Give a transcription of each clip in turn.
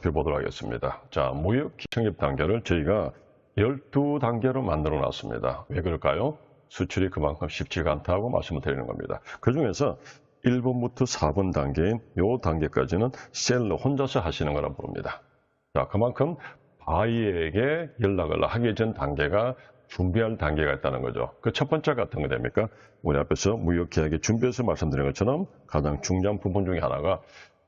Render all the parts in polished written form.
살펴보도록 하겠습니다. 자, 무역 기청입 단계를 저희가 12단계로 만들어 놨습니다. 왜 그럴까요? 수출이 그만큼 쉽지가 않다고 말씀을 드리는 겁니다. 그 중에서 1번부터 4번 단계인 이 단계까지는 셀러 혼자서 하시는 거라 부릅니다. 자, 그만큼 바이에게 연락을 하기 전 단계가 준비할 단계가 있다는 거죠. 그 첫 번째가 어떤 거 됩니까? 우리 앞에서 무역계약에 준비해서 말씀드린 것처럼 가장 중요한 부분 중에 하나가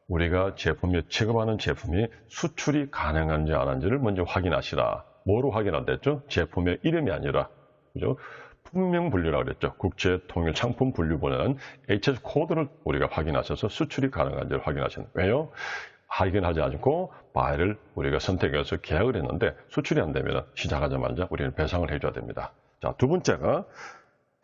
우리가 제품에 취급하는 제품이 수출이 가능한지 안 한지를 먼저 확인하시라. 뭐로 확인한댔죠? 제품의 이름이 아니라, 그죠? 품명 분류라고 그랬죠. 국제 통일 상품 분류본에는 HS 코드를 우리가 확인하셔서 수출이 가능한지를 확인하시는 거예요. 왜요? 확인하지 않고 바이를 우리가 선택해서 계약을 했는데 수출이 안 되면 시작하자마자 우리는 배상을 해줘야 됩니다. 자, 두 번째가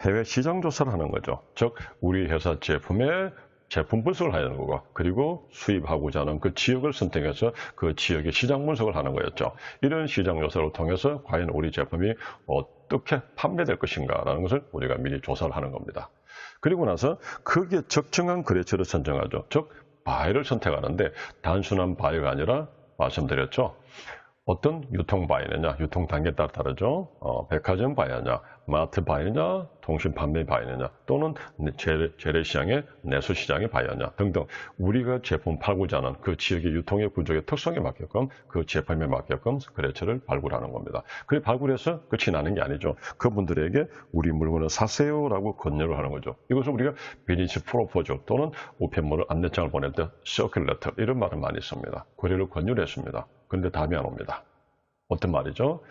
해외 시장 조사를 하는 거죠. 즉, 우리 회사 제품의 제품 분석을 하는 거고, 그리고 수입하고자 하는 그 지역을 선택해서 그 지역의 시장 분석을 하는 거였죠. 이런 시장 조사를 통해서 과연 우리 제품이 어떻게 판매될 것인가라는 것을 우리가 미리 조사를 하는 겁니다. 그리고 나서 그게 적정한 거래처를 선정하죠. 즉, 바이를 선택하는데 단순한 바이가 아니라 말씀드렸죠. 어떤 유통 바이느냐, 유통 단계에 따라 다르죠. 백화점 바이느냐, 마트 바이느냐, 통신 판매 바이느냐, 또는 재래시장의 내수시장의 바이느냐 등등 우리가 제품 팔고자 하는 그 지역의 유통의 구조의 특성에 맞게끔 그 제품에 맞게끔 거래처를 발굴하는 겁니다. 그래 발굴해서 끝이 나는 게 아니죠. 그분들에게 우리 물건을 사세요라고 권유를 하는 거죠. 이것을 우리가 비즈니스 프로포즈 또는 우편물을 안내장을 보낼 때 서큘레터 이런 말을 많이 씁니다. 거래를 권유를 했습니다. 그런데 답이 안 옵니다. 어떤 말이죠?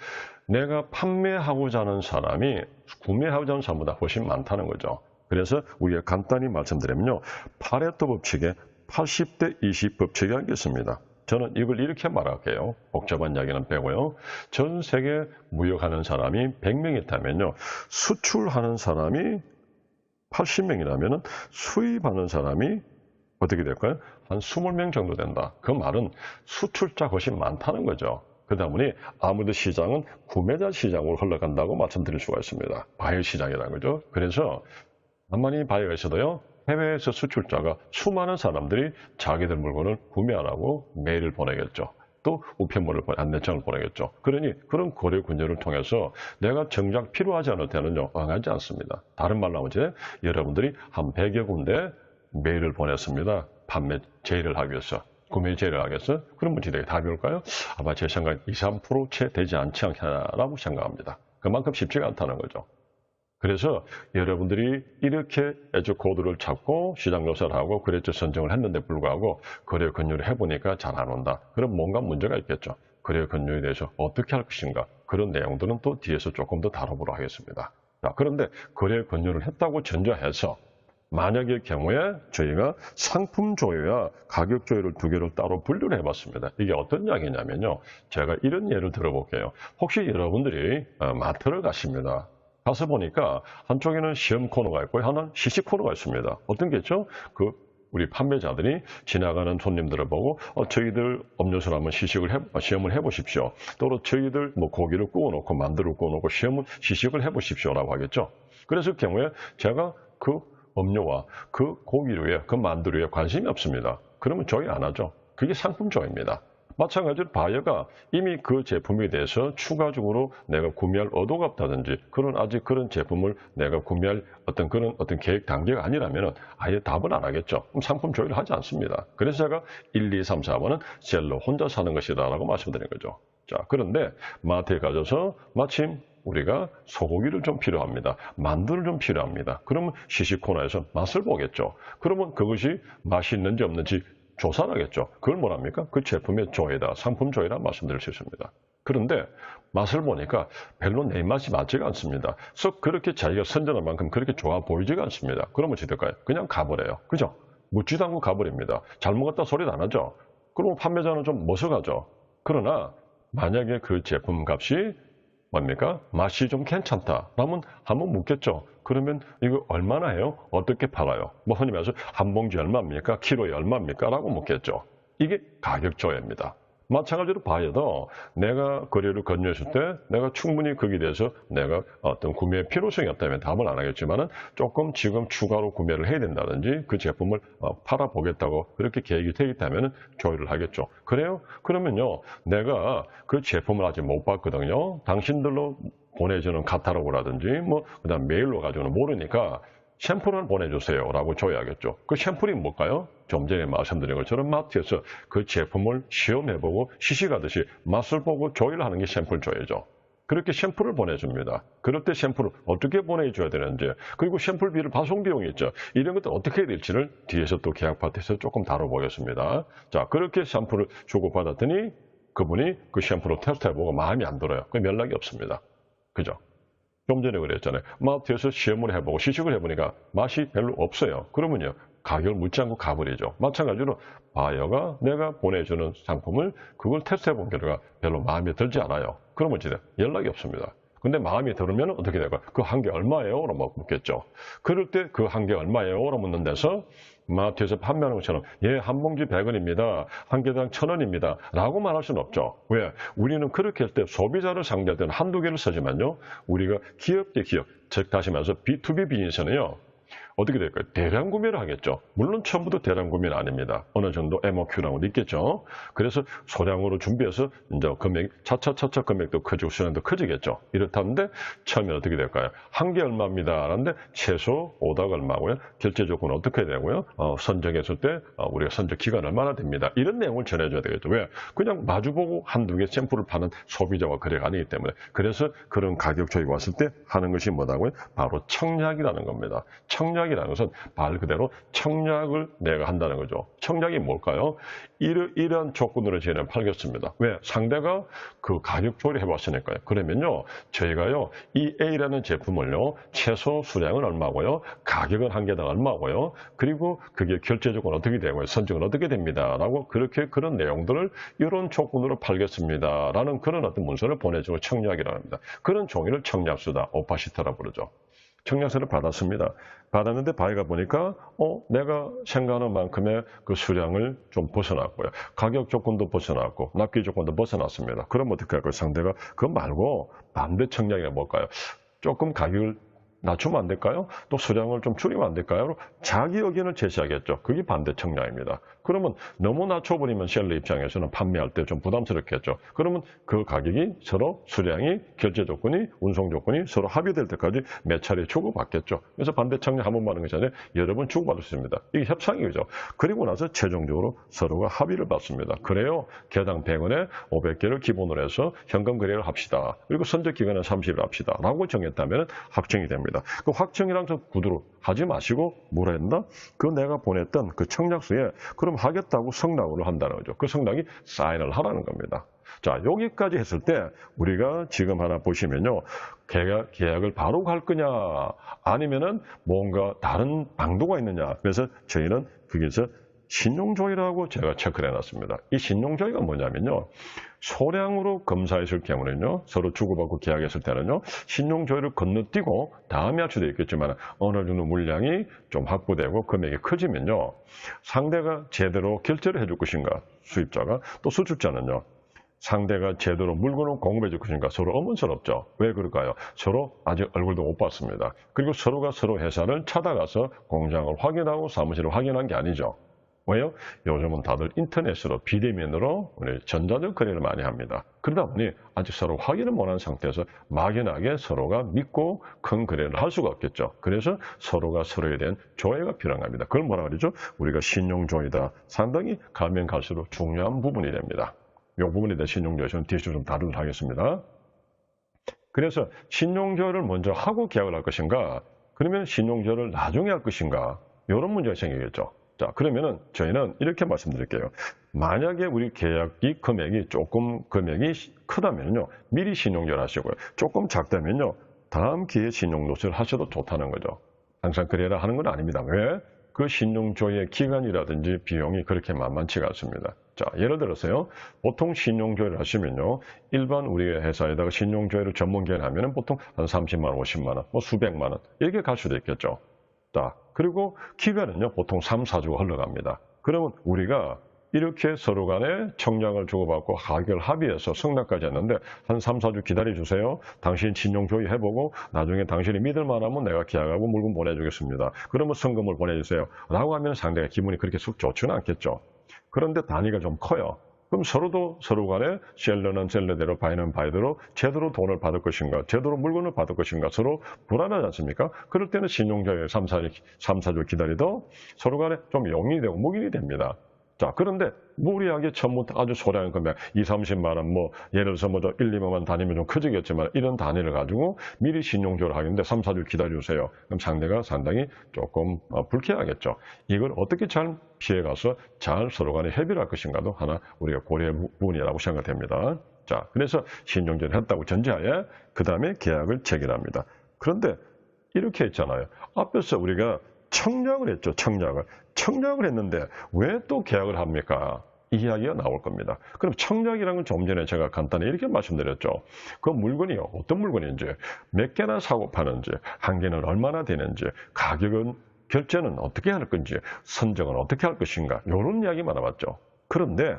내가 판매하고자 하는 사람이 구매하고자 하는 사람보다 훨씬 많다는 거죠. 그래서 우리가 간단히 말씀드리면요. 파레토 법칙에 80대 20 법칙이 있습니다. 저는 이걸 이렇게 말할게요. 복잡한 이야기는 빼고요. 전 세계 무역하는 사람이 100명 있다면요. 수출하는 사람이 80명이라면 수입하는 사람이 어떻게 될까요? 한 20명 정도 된다. 그 말은 수출자가 훨씬 많다는 거죠. 그러다 보니 아무래도 시장은 구매자 시장으로 흘러간다고 말씀드릴 수가 있습니다. 바이어 시장이라는 거죠. 그래서 만만히 바이어가 있어도요. 해외에서 수출자가 수많은 사람들이 자기들 물건을 구매하라고 메일을 보내겠죠. 또 우편물을 안내장을 보내겠죠. 그러니 그런 거래 권유를 통해서 내가 정작 필요하지 않을 때는요. 응하지 않습니다. 다른 말로 하면 이제 여러분들이 한 100여 군데 메일을 보냈습니다. 판매 제의를 하기 위해서. 구매 제의를 하겠어? 그러면 어떻게 답이 올까요? 아마 제 생각에 2, 3% 채 되지 않지 않겠나라고 생각합니다. 그만큼 쉽지가 않다는 거죠. 그래서 여러분들이 이렇게 에듀 코드를 찾고 시장 조사를 하고 거래처 선정을 했는데 불구하고 거래 권유를 해보니까 잘 안 온다. 그럼 뭔가 문제가 있겠죠. 거래 권유에 대해서 어떻게 할 것인가. 그런 내용들은 또 뒤에서 조금 더 다뤄보도록 하겠습니다. 자, 그런데 거래 권유를 했다고 전제해서 만약의 경우에 저희가 상품 조회와 가격 조회를 두 개를 따로 분류를 해봤습니다. 이게 어떤 이야기냐면요. 제가 이런 예를 들어볼게요. 혹시 여러분들이 마트를 가십니다. 가서 보니까 한쪽에는 시험 코너가 있고 하나는 시식 코너가 있습니다. 어떤 게 있죠? 우리 판매자들이 지나가는 손님들을 보고 저희들 음료수를 한번 시험을 해보십시오. 또 저희들 뭐 고기를 구워놓고 만두를 구워놓고 시식을 해보십시오라고 하겠죠. 그래서 그 경우에 제가 그 음료와 그 고기류에 그 만두류에 관심이 없습니다. 그러면 조회 안 하죠. 그게 상품 조회입니다. 마찬가지로 바이어가 이미 그 제품에 대해서 추가적으로 내가 구매할 의도가 없다든지 아직 그런 제품을 내가 구매할 어떤 계획 단계가 아니라면 아예 답을 안 하겠죠. 그럼 상품 조회를 하지 않습니다. 그래서 제가 1, 2, 3, 4번은 셀러 혼자 사는 것이다 라고 말씀드린 거죠. 자, 그런데 마트에 가셔서 마침 우리가 소고기를 좀 필요합니다. 만두를 좀 필요합니다. 그러면 시식 코너에서 맛을 보겠죠. 그러면 그것이 맛이 있는지 없는지 조사를 하겠죠. 그걸 뭐랍니까? 그 제품의 조회다, 상품 조회라 말씀드릴 수 있습니다. 그런데 맛을 보니까 별로 내 입맛이 맞지가 않습니다. 그래서 그렇게 자기가 선전한 만큼 그렇게 좋아 보이지가 않습니다. 그러면 어떻게 될까요? 그냥 가버려요. 그죠? 묻지도 않고 가버립니다. 잘 먹었다 소리도 안 하죠. 그러면 판매자는 좀 머쓱하죠. 그러나 만약에 그 제품 값이 뭡니까? 맛이 좀 괜찮다. 라면 한번 묻겠죠. 그러면 이거 얼마나 해요? 어떻게 팔아요? 뭐 흔히 말해서 한 봉지 얼마입니까? 키로에 얼마입니까? 라고 묻겠죠. 이게 가격 조회입니다. 마찬가지로 바이어도 내가 거래를 권유했을 때 내가 충분히 거기에 대해서 내가 어떤 구매 필요성이 없다면 답을 안 하겠지만은 조금 지금 추가로 구매를 해야 된다든지 그 제품을 팔아보겠다고 그렇게 계획이 되어 있다면 조율을 하겠죠. 그래요? 그러면요, 내가 그 제품을 아직 못 봤거든요. 당신들로 보내주는 카탈로그라든지 그다음 메일로 가지고는 모르니까 샘플을 보내주세요 라고 줘야겠죠. 그 샘플이 뭘까요? 좀 전에 말씀드린 것처럼 마트에서 그 제품을 시험해보고 시식하듯이 맛을 보고 조율하는 게 샘플 줘야죠. 그렇게 샘플을 보내줍니다. 그럴 때 샘플을 어떻게 보내줘야 되는지, 그리고 샘플비를 발송 비용이 있죠. 이런 것도 어떻게 해야 될지를 뒤에서 또 계약 파트에서 조금 다뤄보겠습니다. 자, 그렇게 샘플을 주고받았더니 그분이 그 샘플을 테스트해보고 마음에 안 들어요. 그럼 연락이 없습니다. 그죠? 좀 전에 그랬잖아요. 마트에서 시험을 해보고 시식을 해보니까 맛이 별로 없어요. 그러면요, 가격을 묻지 않고 가버리죠. 마찬가지로 바이어가 내가 보내주는 상품을 그걸 테스트해본 결과 별로 마음에 들지 않아요. 그러면 진짜 연락이 없습니다. 근데 마음에 들으면 어떻게 될까요? 그 한 개 얼마예요? 라고 묻겠죠. 그럴 때 그 한 개 얼마예요? 라고 묻는 데서 마트에서 판매하는 것처럼 한 봉지 100원입니다. 한 개당 1,000원입니다. 라고 말할 수는 없죠. 왜? 우리는 그렇게 할 때 소비자를 상대할 때는 한두 개를 쓰지만요. 우리가 기업 대 기업, 즉 다시 말해서 B2B 비즈니스는요. 어떻게 될까요? 대량 구매를 하겠죠. 물론 처음부터 대량 구매는 아닙니다. 어느 정도 MOQ라고 있겠죠. 그래서 소량으로 준비해서 이제 차차 금액도 커지고 수량도 커지겠죠. 이렇다는데 처음에 어떻게 될까요? 한 개 얼마입니다. 하는데 최소 오닥 얼마고요. 결제 조건은 어떻게 되고요? 선정했을 때 우리가 선적 기간 얼마나 됩니다. 이런 내용을 전해줘야 되겠죠. 왜? 그냥 마주보고 한두 개 샘플을 파는 소비자와 거래가 아니기 때문에. 그래서 그런 가격 조율이 왔을 때 하는 것이 뭐다고요? 바로 청약이라는 겁니다. 청약이라는 것은 말 그대로 청약을 내가 한다는 거죠. 청약이 뭘까요? 이런 조건으로 저희는 팔겠습니다. 왜? 상대가 그 가격 조율을 해봤으니까요. 그러면요, 저희가요, 이 A라는 제품을요, 최소 수량은 얼마고요, 가격은 한 개당 얼마고요, 그리고 그게 결제 조건 어떻게 되고요, 선정은 어떻게 됩니다. 라고 그런 내용들을 이런 조건으로 팔겠습니다. 라는 그런 어떤 문서를 보내주고 청약이라고 합니다. 그런 종이를 청약서다, 오파시터라고 부르죠. 청약서를 받았습니다. 받았는데 바이가 보니까 내가 생각하는 만큼의 그 수량을 좀 벗어났고요. 가격 조건도 벗어났고 납기 조건도 벗어났습니다. 그럼 어떻게 할까요? 상대가 그거 말고 반대 청약이 뭘까요? 조금 가격을 낮추면 안 될까요? 또 수량을 좀 줄이면 안 될까요? 자기 의견을 제시하겠죠. 그게 반대 청약입니다. 그러면 너무 낮춰버리면 셀러 입장에서는 판매할 때 좀 부담스럽겠죠. 그러면 그 가격이 서로 수량이, 결제 조건이, 운송 조건이 서로 합의될 때까지 몇 차례 주고받겠죠. 그래서 반대 청약 한 번 받는 것이 여러 번 주고받을 수 있습니다. 이게 협상이죠. 그리고 나서 최종적으로 서로가 합의를 받습니다. 그래요. 개당 100원에 500개를 기본으로 해서 현금 거래를 합시다. 그리고 선적 기간은 30일 합시다. 라고 정했다면 확정이 됩니다. 그 확정이랑 좀 구두로 하지 마시고 뭐라 했나? 그 내가 보냈던 그 청약서에 그럼 하겠다고 성락을 한다는 거죠. 그 성락이 사인을 하라는 겁니다. 자, 여기까지 했을 때 우리가 지금 하나 보시면요. 계약을 바로 갈 거냐 아니면은 뭔가 다른 방도가 있느냐. 그래서 저희는 거기서 신용조회라고 제가 체크를 해놨습니다. 이 신용조회가 뭐냐면요. 소량으로 검사했을 경우는요. 서로 주고받고 계약했을 때는요. 신용조회를 건너뛰고 다음에 할 수도 있겠지만 어느 정도 물량이 좀 확보되고 금액이 커지면요. 상대가 제대로 결제를 해줄 것인가 수입자가 또 수출자는요. 상대가 제대로 물건을 공급해 줄 것인가 서로 의문스럽죠. 왜 그럴까요? 서로 아직 얼굴도 못 봤습니다. 그리고 서로가 서로 회사를 찾아가서 공장을 확인하고 사무실을 확인한 게 아니죠. 왜요? 요즘은 다들 인터넷으로 비대면으로 우리 전자적 거래를 많이 합니다. 그러다 보니 아직 서로 확인을 못한 상태에서 막연하게 서로가 믿고 큰 거래를 할 수가 없겠죠. 그래서 서로가 서로에 대한 조회가 필요한 겁니다. 그걸 뭐라 그러죠? 우리가 신용조회다. 상당히 가면 갈수록 중요한 부분이 됩니다. 이 부분에 대해 신용조회는 뒤에서 좀 다루도록 하겠습니다. 그래서 신용조회를 먼저 하고 계약을 할 것인가? 그러면 신용조회를 나중에 할 것인가? 이런 문제가 생기겠죠. 자, 그러면은 저희는 이렇게 말씀드릴게요. 만약에 우리 계약이 조금 금액이 크다면요. 미리 신용조회를 하시고요. 조금 작다면요. 다음 기회에 신용조회를 하셔도 좋다는 거죠. 항상 그래라 하는 건 아닙니다. 왜? 그 신용조회 기간이라든지 비용이 그렇게 만만치가 않습니다. 자, 예를 들어서요. 보통 신용조회를 하시면요. 일반 우리 회사에다가 신용조회를 전문기관 하면은 보통 한 30만 원, 50만 원, 수백만 원 이렇게 갈 수도 있겠죠. 자, 그리고 기간은요. 보통 3, 4주가 흘러갑니다. 그러면 우리가 이렇게 서로 간에 청약을 주고받고 가격을 합의해서 승낙까지 했는데 한 3, 4주 기다려주세요. 당신 신용조회 해보고 나중에 당신이 믿을만하면 내가 계약하고 물건 보내주겠습니다. 그러면 성금을 보내주세요. 라고 하면 상대가 기분이 그렇게 썩 좋지는 않겠죠. 그런데 단위가 좀 커요. 그럼 서로도 서로 간에 셀러는 셀러대로 바이는 바이대로 제대로 돈을 받을 것인가 제대로 물건을 받을 것인가 서로 불안하지 않습니까? 그럴 때는 신용조회 3, 4주 기다리도 서로 간에 좀 용인이 되고 묵인이 됩니다. 자, 그런데 무리하게 처음부터 아주 소량의 금액, 2, 30만 원, 예를 들어서 1, 2만원 단위면 좀 커지겠지만 이런 단위를 가지고 미리 신용조회를 하겠는데 3, 4주 기다려주세요. 그럼 상대가 상당히 조금 불쾌하겠죠. 이걸 어떻게 잘 피해가서 잘 서로 간에 협의를 할 것인가도 하나 우리가 고려할 부분이라고 생각됩니다. 자, 그래서 신용조회를 했다고 전제하에 그 다음에 계약을 체결합니다. 그런데 이렇게 했잖아요. 앞에서 우리가 청약을 했죠. 청약을 했는데 왜 또 계약을 합니까? 이 이야기가 나올 겁니다. 그럼 청약이라는 건 좀 전에 제가 간단히 이렇게 말씀드렸죠. 그 물건이 어떤 물건인지, 몇 개나 사고 파는지, 한 개는 얼마나 되는지, 가격은 결제는 어떻게 할 건지, 선정은 어떻게 할 것인가 이런 이야기만 나왔죠. 그런데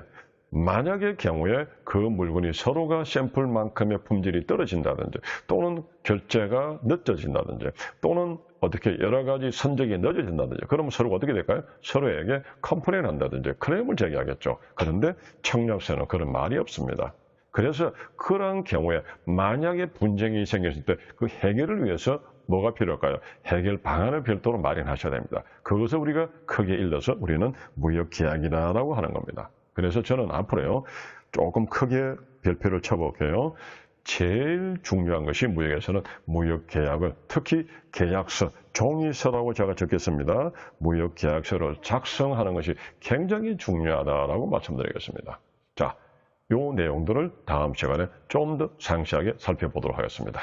만약의 경우에 그 물건이 서로가 샘플만큼의 품질이 떨어진다든지 또는 결제가 늦어진다든지 또는 어떻게 여러 가지 선적이 늦어진다든지 그러면 서로가 어떻게 될까요? 서로에게 컴플레인 한다든지 클레임을 제기하겠죠. 그런데 청약서는 그런 말이 없습니다. 그래서 그런 경우에 만약에 분쟁이 생겼을 때 그 해결을 위해서 뭐가 필요할까요? 해결 방안을 별도로 마련하셔야 됩니다. 그것을 우리가 크게 일러서 우리는 무역계약이라고 하는 겁니다. 그래서 저는 앞으로요, 조금 크게 별표를 쳐볼게요. 제일 중요한 것이 무역에서는 무역계약을, 특히 계약서, 종이서라고 제가 적겠습니다. 무역계약서를 작성하는 것이 굉장히 중요하다라고 말씀드리겠습니다. 자, 이 내용들을 다음 시간에 좀 더 상세하게 살펴보도록 하겠습니다.